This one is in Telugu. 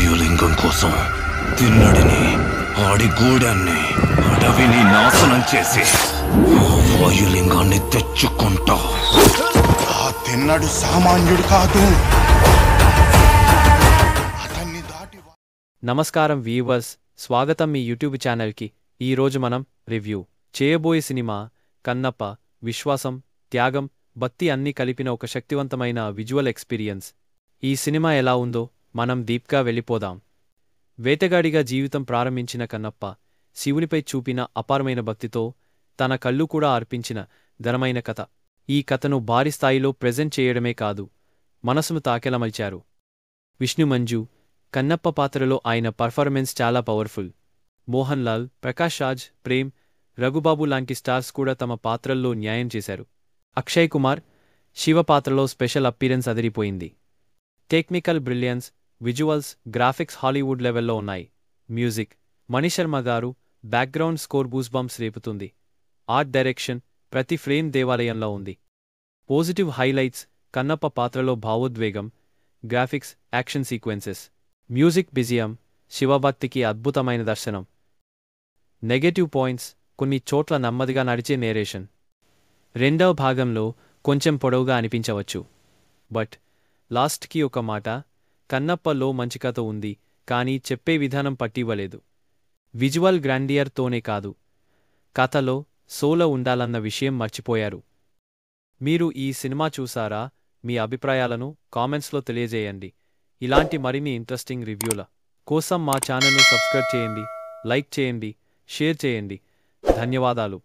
వాయులింగం కోసం తిన్నడిని, ఆడి గూడాన్ని, అడవిని నాశనం చేసి వాయులింగాన్ని తెచ్చుకుంటా. ఆ తిన్నడు సామాన్యుడు కాదు. అతన్ని దాటి. నమస్కారం వ్యూవర్స్, స్వాగతం మీ యూట్యూబ్ ఛానల్కి. ఈరోజు మనం రివ్యూ చేయబోయే సినిమా కన్నప్ప. విశ్వాసం, త్యాగం, భక్తి అన్నీ కలిపిన ఒక శక్తివంతమైన విజువల్ ఎక్స్పీరియన్స్. ఈ సినిమా ఎలా ఉందో మనం డీప్గా వెళ్ళిపోదాం. వేటగాడిగా జీవితం ప్రారంభించిన కన్నప్ప శివునిపై చూపిన అపారమైన భక్తితో తన కళ్ళు కూడా అర్పించిన ఘనమైన కథ. ఈ కథను భారీ స్థాయిలో ప్రెజెంట్ చేయడమే కాదు, మనసును తాకెలమల్చారు. విష్ణు మంజు కన్నప్ప పాత్రలో ఆయన పర్ఫార్మెన్స్ చాలా పవర్ఫుల్. మోహన్ లాల్, ప్రకాష్ రాజ్, ప్రేమ్, రఘుబాబు లాంటి స్టార్స్ కూడా తమ పాత్రల్లో న్యాయం చేశారు. అక్షయ్ కుమార్ శివ పాత్రలో స్పెషల్ అప్పీరెన్స్ అదిరిపోయింది. Technical brilliance, visuals, graphics Hollywood లెవెల్లో ఉన్నాయి. మ్యూజిక్ మణిశర్మ గారు బ్యాక్గ్రౌండ్ స్కోర్ గూస్బంప్స్ రేపుతుంది. ఆర్ట్ డైరెక్షన్ ప్రతి ఫ్రేమ్ దేవాలయంలో ఉంది. పాజిటివ్ హైలైట్స్ కన్నప్ప పాత్రలో భావోద్వేగం, graphics, action sequences, music BGM, శివభక్తికి అద్భుతమైన దర్శనం. నెగటివ్ పాయింట్స్ కొన్ని చోట్ల నెమ్మదిగా నడిచే నేరేషన్, రెండవ భాగంలో కొంచెం పొడవుగా అనిపించవచ్చు. బట్ లాస్ట్కి ఒక మాట, కన్నప్పలో మంచి కథ ఉంది, కానీ చెప్పే విధానం పట్టివ్వలేదు. విజువల్ గ్రాండియర్తోనే కాదు, కథలో సోలో ఉండాలన్న విషయం మర్చిపోయారు. మీరు ఈ సినిమా చూసారా? మీ అభిప్రాయాలను కామెంట్స్లో తెలియజేయండి. ఇలాంటి మరిన్ని ఇంట్రెస్టింగ్ రివ్యూల కోసం మా ఛానల్ను సబ్స్క్రైబ్ చేయండి, లైక్ చేయండి, షేర్ చేయండి. ధన్యవాదాలు.